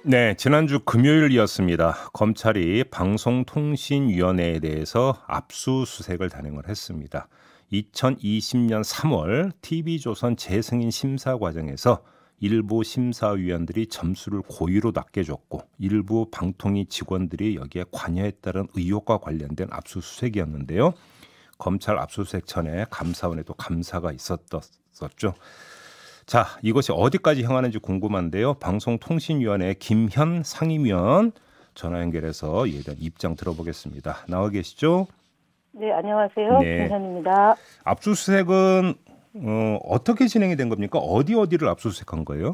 네, 지난주 금요일이었습니다. 검찰이 방송통신위원회에 대해서 압수수색을 단행을 했습니다. 2020년 3월 TV조선 재승인 심사 과정에서 일부 심사위원들이 점수를 고의로 낮게 줬고 일부 방통위 직원들이 여기에 관여했다는 의혹과 관련된 압수수색이었는데요. 검찰 압수수색 전에 감사원에도 감사가 있었었죠. 자, 이것이 어디까지 향하는지 궁금한데요. 방송통신위원회 김현 상임위원 전화 연결해서 이에 대한 입장 들어보겠습니다. 나와 계시죠? 네, 안녕하세요. 네. 김현입니다. 압수수색은 어떻게 진행이 된 겁니까? 어디를 압수수색한 거예요?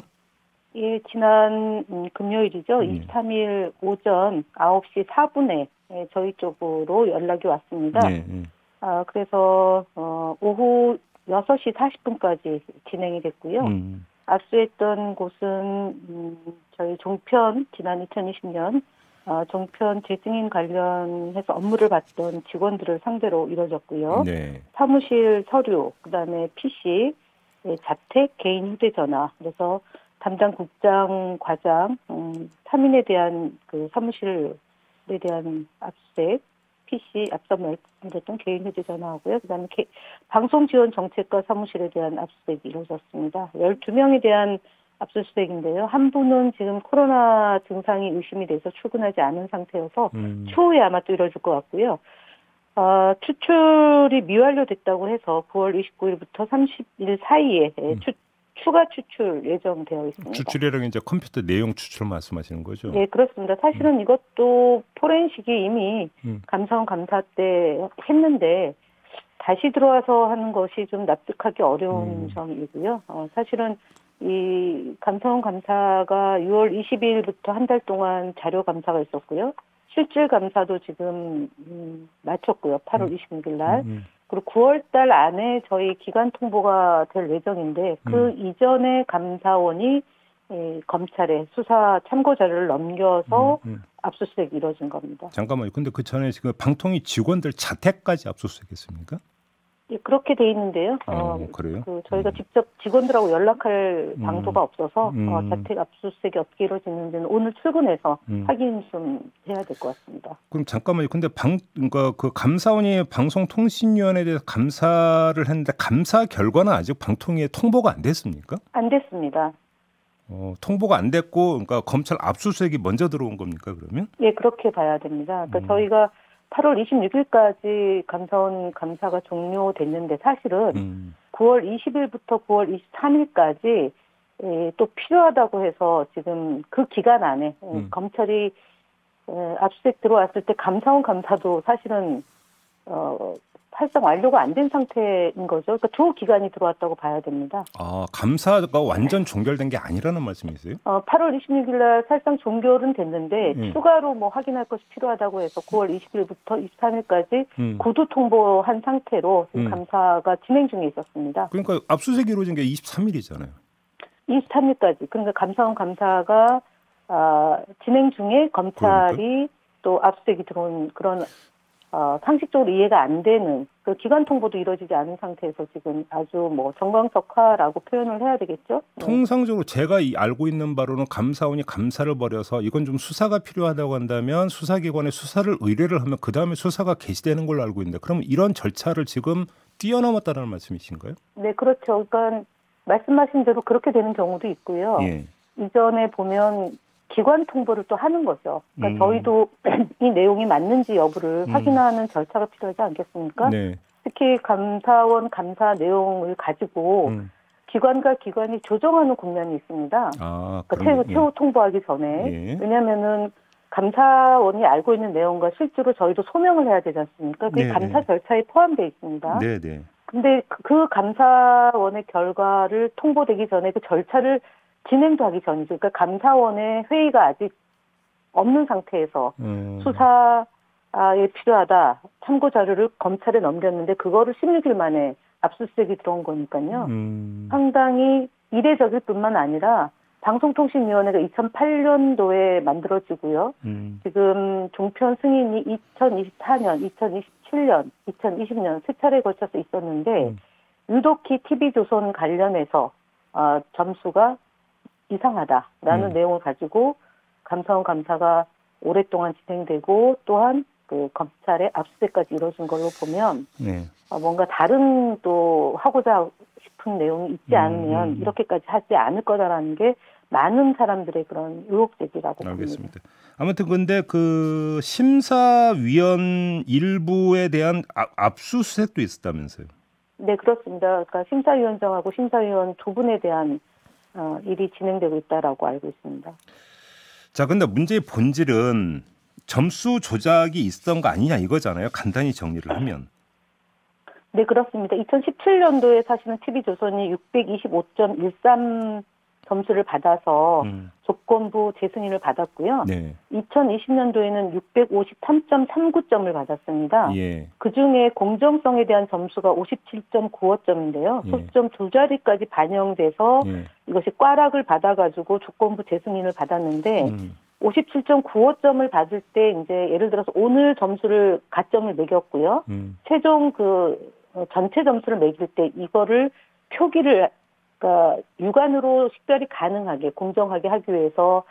예, 지난 금요일이죠. 네. 23일 오전 9시 4분에 저희 쪽으로 연락이 왔습니다. 네. 네. 그래서 오후 6시 40분까지 진행이 됐고요. 압수했던 곳은 저희 종편 지난 2020년 종편 재승인 관련해서 업무를 받던 직원들을 상대로 이루어졌고요. 네. 사무실 서류, 그다음에 PC, 자택, 개인 휴대전화, 그래서 담당 국장, 과장, 3인에 대한 그 사무실에 대한 압수색, PC, 앞서 말씀드렸던 개인 휴대전화하고요. 그다음에 방송지원정책과 사무실에 대한 압수색이 이루어졌습니다. 12명에 대한 압수수색인데요. 한 분은 지금 코로나 증상이 의심이 돼서 출근하지 않은 상태여서 추후에 아마 또 이뤄질 것 같고요. 추출이 미완료됐다고 해서 9월 29일부터 30일 사이에 추가 추출 예정되어 있습니다. 추출이라는 이제 컴퓨터 내용 추출 말씀하시는 거죠? 네, 그렇습니다. 사실은 이것도 포렌식이 이미 감사원 감사 때 했는데 다시 들어와서 하는 것이 좀 납득하기 어려운 점이고요. 사실은 이 감사원 감사가 6월 20일부터 한 달 동안 자료 감사가 있었고요. 실질 감사도 지금 마쳤고요. 8월 26일 날. 그리고 9월 달 안에 저희 기간 통보가 될 예정인데 그 이전에 감사원이 검찰에 수사 참고 자료를 넘겨서 압수수색이 이루어진 겁니다. 잠깐만요. 근데 그 전에 지금 방통위 직원들 자택까지 압수수색했습니까? 예, 그렇게 돼 있는데요. 그래요? 저희가 직접 직원들하고 연락할 방도가 없어서 자택 압수수색이 어떻게 이루어지는지는 오늘 출근해서 확인 좀 해야 될 것 같습니다. 그럼 잠깐만요. 근데 그러니까 그 감사원이 방송통신위원회에 대해서 감사를 했는데 감사 결과는 아직 방통위에 통보가 안 됐습니까? 안 됐습니다. 통보가 안 됐고, 그러니까 검찰 압수수색이 먼저 들어온 겁니까, 그러면? 예, 그렇게 봐야 됩니다. 그러니까 저희가 8월 26일까지 감사원 감사가 종료됐는데 사실은 9월 20일부터 9월 23일까지 또 필요하다고 해서 지금 그 기간 안에 검찰이 압수수색 들어왔을 때 감사원 감사도 사실은 사실상 완료가 안 된 상태인 거죠. 그러니까 두 기간이 들어왔다고 봐야 됩니다. 감사가 완전 종결된 게 아니라는 말씀이세요? 8월 26일 날 사실상 종결은 됐는데 추가로 뭐 확인할 것이 필요하다고 해서 9월 20일부터 23일까지 구두 통보한 상태로 감사가 진행 중에 있었습니다. 그러니까 압수수색이 이루어진 게 23일이잖아요. 23일까지. 그러니까 감사원 감사가 진행 중에 검찰이 그러니까? 또 압수수색이 들어온 그런 상식적으로 이해가 안 되는 그 기관 통보도 이루어지지 않은 상태에서 지금 아주 뭐 정광석화라고 표현을 해야 되겠죠? 통상적으로 제가 알고 있는 바로는 감사원이 감사를 벌여서 이건 좀 수사가 필요하다고 한다면 수사기관에 수사를 의뢰를 하면 그 다음에 수사가 개시되는 걸로 알고 있는데 그럼 이런 절차를 지금 뛰어넘었다는 말씀이신가요? 네, 그렇죠. 그러니까 말씀하신 대로 그렇게 되는 경우도 있고요. 예. 이전에 보면 기관 통보를 또 하는 거죠. 그러니까 저희도 이 내용이 맞는지 여부를 확인하는 절차가 필요하지 않겠습니까? 네. 특히 감사원 감사 내용을 가지고 기관과 기관이 조정하는 국면이 있습니다. 그러니까 최후 통보하기 전에. 예. 왜냐하면은 감사원이 알고 있는 내용과 실제로 저희도 소명을 해야 되지 않습니까? 그게 감사 절차에 포함되어 있습니다. 네네. 근데 그 감사원의 결과를 통보되기 전에 그 절차를 진행도 하기 전이죠. 그러니까 감사원의 회의가 아직 없는 상태에서 수사에 필요하다. 참고 자료를 검찰에 넘겼는데 그거를 16일 만에 압수수색이 들어온 거니까요. 상당히 이례적일 뿐만 아니라 방송통신위원회가 2008년도에 만들어지고요. 지금 종편 승인이 2024년, 2027년, 2020년 세 차례에 걸쳐서 있었는데 유독히 TV조선 관련해서 점수가 이상하다라는 내용을 가지고 감사원 감사가 오랫동안 진행되고 또한 그 검찰의 압수수색까지 이루어진 걸로 보면 네. 뭔가 다른 또 하고자 싶은 내용이 있지 않으면 이렇게까지 하지 않을 거다라는 게 많은 사람들의 그런 의혹 제기라고 알겠습니다. 봅니다. 아무튼 근데 그 심사위원 일부에 대한 압수수색도 있었다면서요? 네, 그렇습니다. 그러니까 심사위원장하고 심사위원 두 분에 대한 일이 진행되고 있다라고 알고 있습니다. 자, 근데 문제의 본질은 점수 조작이 있었던 거 아니냐 이거잖아요. 간단히 정리를 하면. 네, 그렇습니다. 2017년도에 사실은 TV조선이 625.13 점수를 받아서 조건부 재승인을 받았고요. 네. 2020년도에는 653.39점을 받았습니다. 예. 그중에 공정성에 대한 점수가 57.95점인데요. 예. 소수점 두 자리까지 반영돼서 예. 이것이 꽈락을 받아가지고 조건부 재승인을 받았는데 57.95점을 받을 때 이제 예를 들어서 오늘 점수를 가점을 매겼고요. 최종 그 전체 점수를 매길 때 이거를 표기를 그러니까 육안으로 식별이 가능하게 공정하게 하기 위해서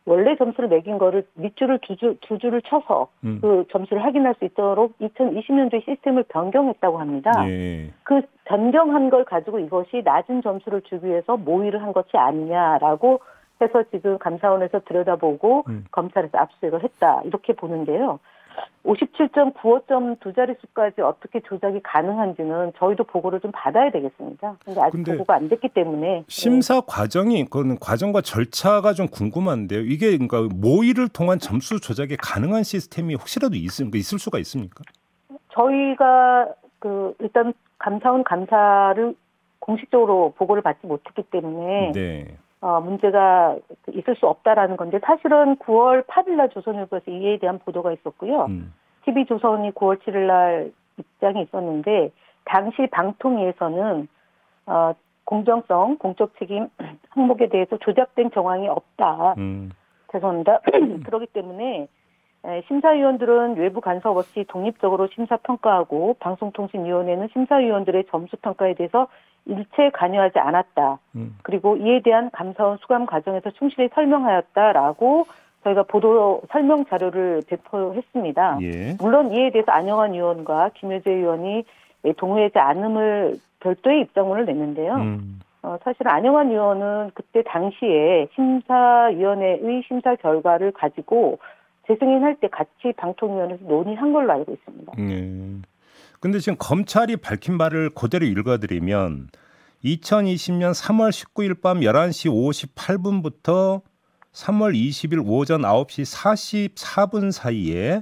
원래 점수를 매긴 거를 밑줄을 두 줄을 쳐서 그 점수를 확인할 수 있도록 2020년도에 시스템을 변경했다고 합니다. 예. 그 변경한 걸 가지고 이것이 낮은 점수를 주기 위해서 모의를 한 것이 아니냐라고 해서 지금 감사원에서 들여다보고 검찰에서 압수수색을 했다 이렇게 보는데요. 57.95점 두 자릿수까지 어떻게 조작이 가능한지는 저희도 보고를 좀 받아야 되겠습니다. 근데 아직 보고가 안 됐기 때문에 심사 과정이 그건 과정과 절차가 좀 궁금한데요. 이게 그러니까 모의를 통한 점수 조작이 가능한 시스템이 혹시라도 있을 수가 있습니까? 저희가 그 일단 감사원 감사를 공식적으로 보고를 받지 못했기 때문에 네. 문제가 있을 수 없다라는 건데 사실은 9월 8일 날 조선일보에서 이에 대한 보도가 있었고요. TV조선이 9월 7일 날 입장이 있었는데 당시 방통위에서는 공정성, 공적 책임 항목에 대해서 조작된 정황이 없다. 죄송합니다. 그렇기 때문에 심사위원들은 외부 간섭 없이 독립적으로 심사평가하고 방송통신위원회는 심사위원들의 점수평가에 대해서 일체 관여하지 않았다. 그리고 이에 대한 감사원 수감 과정에서 충실히 설명하였다라고 저희가 보도 설명 자료를 배포했습니다. 예. 물론 이에 대해서 안영환 의원과 김효재 의원이 동의하지 않음을 별도의 입장문을 냈는데요. 사실 안영환 의원은 그때 당시에 심사위원회의 심사 결과를 가지고 재승인할 때 같이 방통위원회에서 논의한 걸로 알고 있습니다. 근데 지금 검찰이 밝힌 바를 그대로 읽어드리면 2020년 3월 19일 밤 11시 58분부터 3월 20일 오전 9시 44분 사이에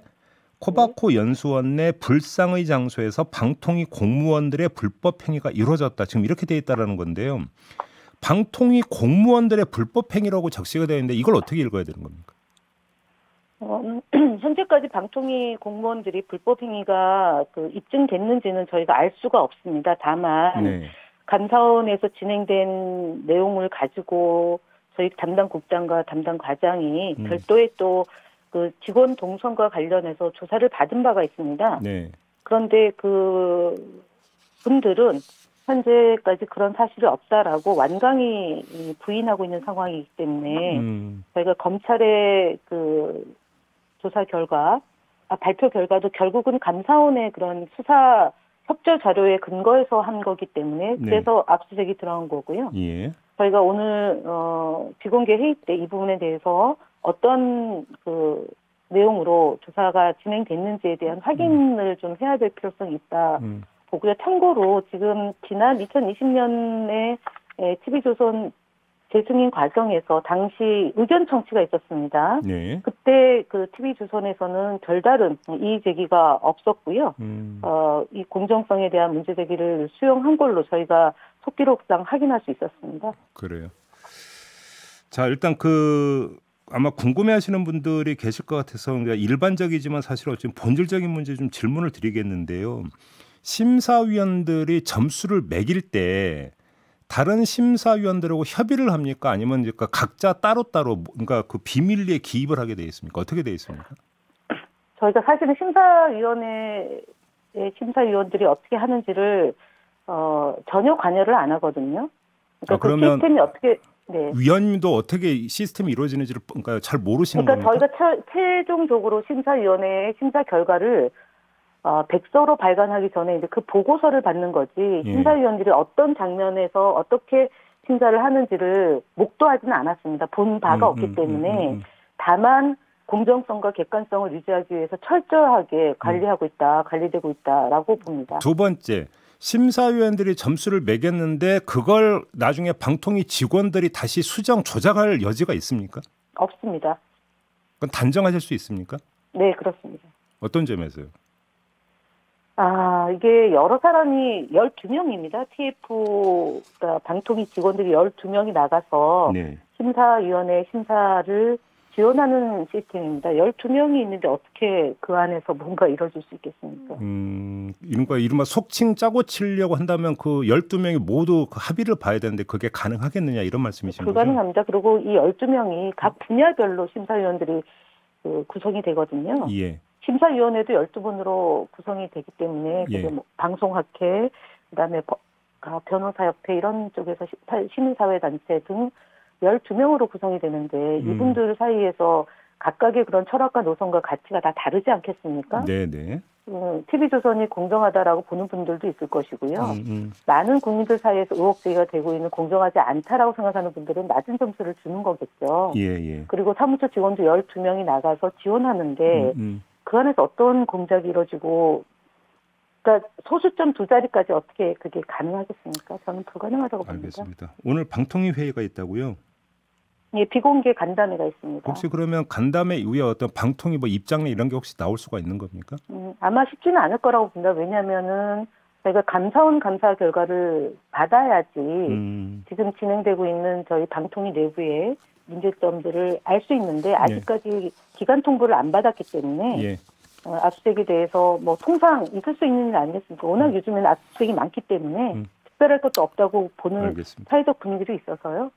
코바코 연수원 내 불상의 장소에서 방통위 공무원들의 불법 행위가 이루어졌다. 지금 이렇게 되어 있다는 건데요. 방통위 공무원들의 불법 행위라고 적시가 되어 있는데 이걸 어떻게 읽어야 되는 겁니까? 현재까지 방통위 공무원들이 불법 행위가 입증됐는지는 저희가 알 수가 없습니다. 다만 감사원에서 진행된 내용을 가지고 저희 담당 국장과 담당 과장이 별도의 또 그 직원 동선과 관련해서 조사를 받은 바가 있습니다. 네. 그런데 그 분들은 현재까지 그런 사실이 없다라고 완강히 부인하고 있는 상황이기 때문에 저희가 검찰의 그 조사 결과, 발표 결과도 결국은 감사원의 그런 수사 협조 자료에 근거해서 한 거기 때문에 그래서 압수수색이 들어간 거고요. 예. 저희가 오늘 비공개 회의 때 이 부분에 대해서 어떤 그 내용으로 조사가 진행됐는지에 대한 확인을 좀 해야 될 필요성이 있다 보고요. 참고로 지금 지난 2020년에 TV조선 재승인 과정에서 당시 의견 청취가 있었습니다. 네. 그때 그 TV조선에서는 별다른 이의 제기가 없었고요. 이 공정성에 대한 문제 제기를 수용한 걸로 저희가 속기록상 확인할 수 있었습니다. 그래요. 자, 일단 아마 궁금해하시는 분들이 계실 것 같아서 일반적이지만 사실 어쨌든 본질적인 문제 좀 질문을 드리겠는데요. 심사위원들이 점수를 매길 때 다른 심사위원들하고 협의를 합니까? 아니면 각자 따로따로 그러니까 그 비밀리에 기입을 하게 돼 있습니까? 어떻게 돼 있습니까? 저희가 사실은 심사위원회의 심사위원들이 어떻게 하는지를 전혀 관여를 안 하거든요. 그러니까 그러면 그 시스템이 어떻게 네. 위원님도 어떻게 시스템이 이루어지는지를 그러니까 잘 모르시는 그러니까 겁니까? 저희가 최종적으로 심사위원회의 심사 결과를 백서로 발간하기 전에 이제 그 보고서를 받는 거지 예. 심사위원들이 어떤 장면에서 어떻게 심사를 하는지를 목도하지는 않았습니다. 본 바가 없기 때문에 다만 공정성과 객관성을 유지하기 위해서 철저하게 관리되고 있다라고 봅니다. 두 번째, 심사위원들이 점수를 매겼는데 그걸 나중에 방통위 직원들이 다시 수정 조작할 여지가 있습니까? 없습니다. 그건 단정하실 수 있습니까? 네, 그렇습니다. 어떤 점에서요? 이게 여러 사람이 12명입니다. TF가 방통위 직원들이 12명이 나가서 네. 심사위원회 심사를 지원하는 시스템입니다. 12명이 있는데 어떻게 그 안에서 뭔가 이루어질 수 있겠습니까? 이른바 속칭 짜고 치려고 한다면 그 12명이 모두 그 합의를 봐야 되는데 그게 가능하겠느냐 이런 말씀이신 거죠? 불가능합니다. 그리고 이 12명이 각 분야별로 심사위원들이 구성이 되거든요. 예. 심사위원회도 12분으로 구성이 되기 때문에 예. 뭐 방송학회, 그다음에 변호사협회 이런 쪽에서 시민사회단체 등 12명으로 구성이 되는데 이분들 사이에서 각각의 그런 철학과 노선과 가치가 다 다르지 않겠습니까? 네네. TV조선이 공정하다라고 보는 분들도 있을 것이고요. 많은 국민들 사이에서 의혹 제기가 되고 있는 공정하지 않다라고 생각하는 분들은 낮은 점수를 주는 거겠죠. 예. 그리고 사무처 직원도 12명이 나가서 지원하는데 그 안에서 어떤 공작이 이루어지고 그러니까 소수점 2자리까지 어떻게 그게 가능하겠습니까? 저는 불가능하다고 봅니다. 알겠습니다. 오늘 방통위 회의가 있다고요? 예, 비공개 간담회가 있습니다. 혹시 그러면 간담회 이후에 어떤 방통위 뭐 입장내 이런 게 혹시 나올 수가 있는 겁니까? 아마 쉽지는 않을 거라고 봅니다. 왜냐하면은 저희가 감사원 감사 결과를 받아야지 지금 진행되고 있는 저희 방통위 내부의 문제점들을 알 수 있는데 아직까지 기간 통보를 안 받았기 때문에 압수수색에 대해서 뭐 통상 있을 수 있는 일 아니겠습니까? 워낙 요즘에는 압수수색이 많기 때문에 특별할 것도 없다고 보는 알겠습니다. 사회적 분위기도 있어서요.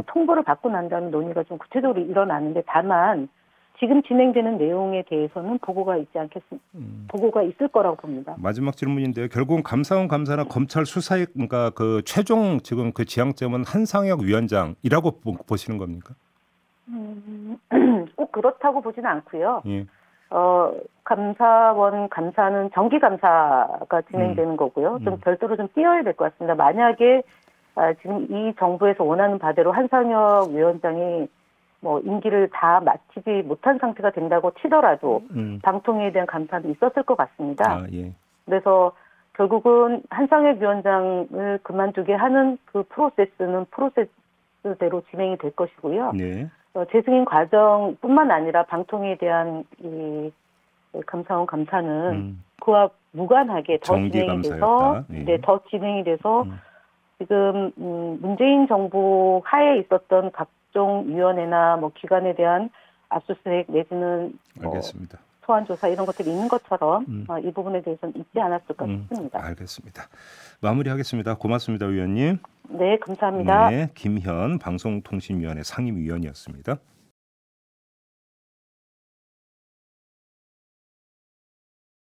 통보를 받고 난 다음에 논의가 좀 구체적으로 일어나는데 다만 지금 진행되는 내용에 대해서는 보고가 있을 거라고 봅니다. 마지막 질문인데요. 결국은 감사원 감사나 검찰 수사의 그러니까 그 최종 지금 그 지향점은 한상혁 위원장이라고 보시는 겁니까? 꼭 그렇다고 보지는 않고요. 예. 감사원 감사는 정기 감사가 진행되는 거고요. 좀 별도로 좀 띄어야 될 것 같습니다. 만약에 지금 이 정부에서 원하는 바대로 한상혁 위원장이 뭐 임기를 다 마치지 못한 상태가 된다고 치더라도 방통위에 대한 감사는 있었을 것 같습니다. 그래서 결국은 한상혁 위원장을 그만두게 하는 그 프로세스는 프로세스대로 진행이 될 것이고요. 네. 재승인 과정뿐만 아니라 방통위에 대한 이 감사원 감사는 그와 무관하게 더 진행이 돼서 더 진행이 돼서 지금 문재인 정부 하에 있었던 각종 위원회나 뭐 기관에 대한 압수수색 내지는 알겠습니다. 소환 조사 이런 것들이 있는 것처럼 이 부분에 대해서는 있지 않았을까 싶습니다. 알겠습니다. 마무리하겠습니다. 고맙습니다, 위원님. 네, 감사합니다. 네, 김현 방송통신위원회 상임위원이었습니다.